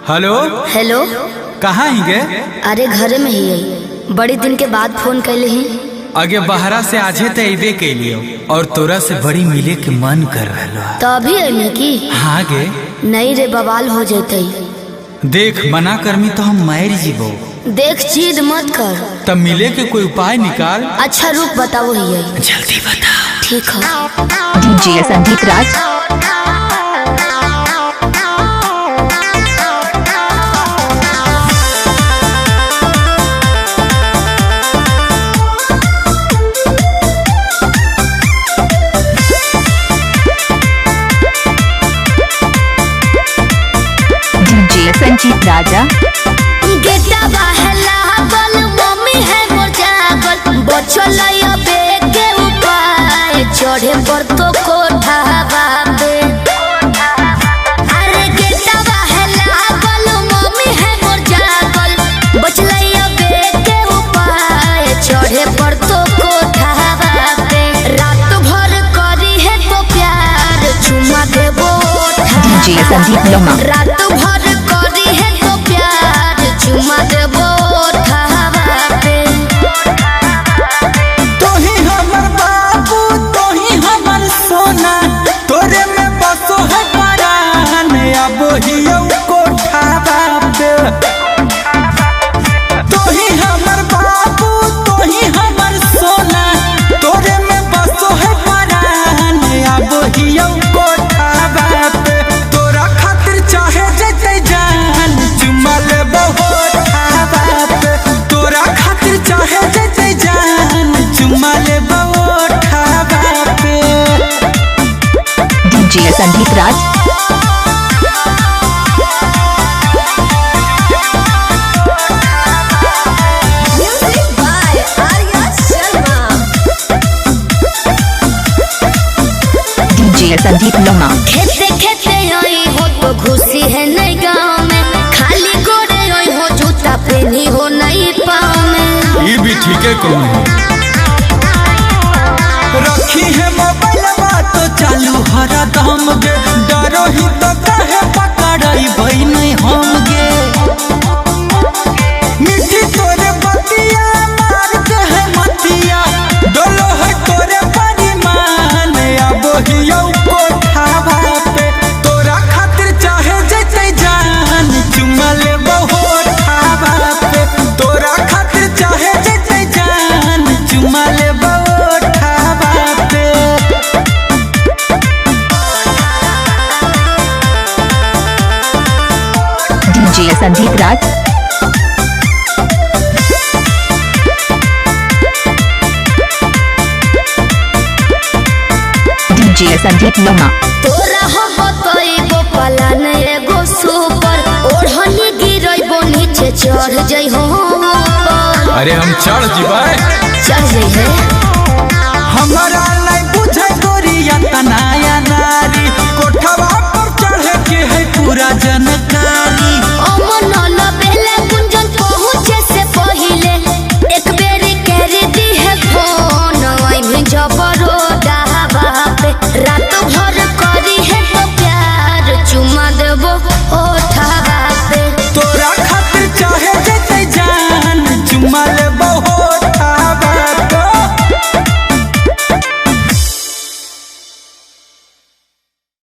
Hello hello. कहाँ ही गे? अरे घरे में ही है, बड़ी दिन के बाद फोन कैले ही। आगे बहरा से आजे तो अबे कैलियो और तोरा से बड़ी मिले के मन कर रहा। तो अभी अइले की? हाँ गे। नहीं रे, बवाल हो जैते। देख मना करमी तो हम मार जीवो। देख जिद मत कर। तब मिले के कोई उपाय निकाल। अच्छा रुक बताओ ही है। जल्दी बता। ठीक है। डीजे संदीप राज। संजीत राजा। गेटा बहला बल मम्मी है मोर जागल, बचल अबे के उपाय चढ़े पर तो कोठा बाबे। अरे गेटा बहला बल मम्मी है मोर जागल, बचल अबे के उपाय चढ़े पर तो कोठा बाबे। रात भर करी है तो प्यार चुमा देबो। डीजे संदीप लोमा। रात भर करी है तो प्यार चुमा देबो ठावा पे। तोही हमर बाबू तोही हमर सोना, तोरे में बसो है परान अब हियो कोठावा पे। तोही हमर बाबू तोही हमर सोना, तोरे में बसो है परान अब हियो कोठावा पे। तोरा खातिर चाहे जते जान चुमा लेबो ठावा पे। तोरा खातिर चाहे जते जान चुमा लेबो ठावा पे। डीजे संदीप राज। डीजे संदीप लोमा। खेते खेते आई हो तो खुशी है नहीं गाँव में, खाली गोरे आई हो जूता पहनी हो नहीं पाँव में। ये भी ठीक है कौन है? रखी है मोबाइल तो चालू हरा दम गे, डरो ही तो कहे पकड़ाई भाई नहीं हम गे। मिट्टी तोरे बतिया मार दे है मतिया, डोलो है तोरे परिमान अब हियो कोठावा पे। तोरा खातिर चाहे जते जान चुमा लेबो ठावा पे। तोरा खातिर चाहे जते जान चुमा लेबो ठावा पे। डीजे संदीप राज। डीजे संदीप लोमा। तोरा हो बतइबो पलान एगो सुपर, ओढ़नी गिरइबो नीचे चढ़ जइ हो ऊपर। अरे हम चढ़ जीवाए। चढ़ जइ है। हमारा नहीं बुझे गोरिया तनाया ना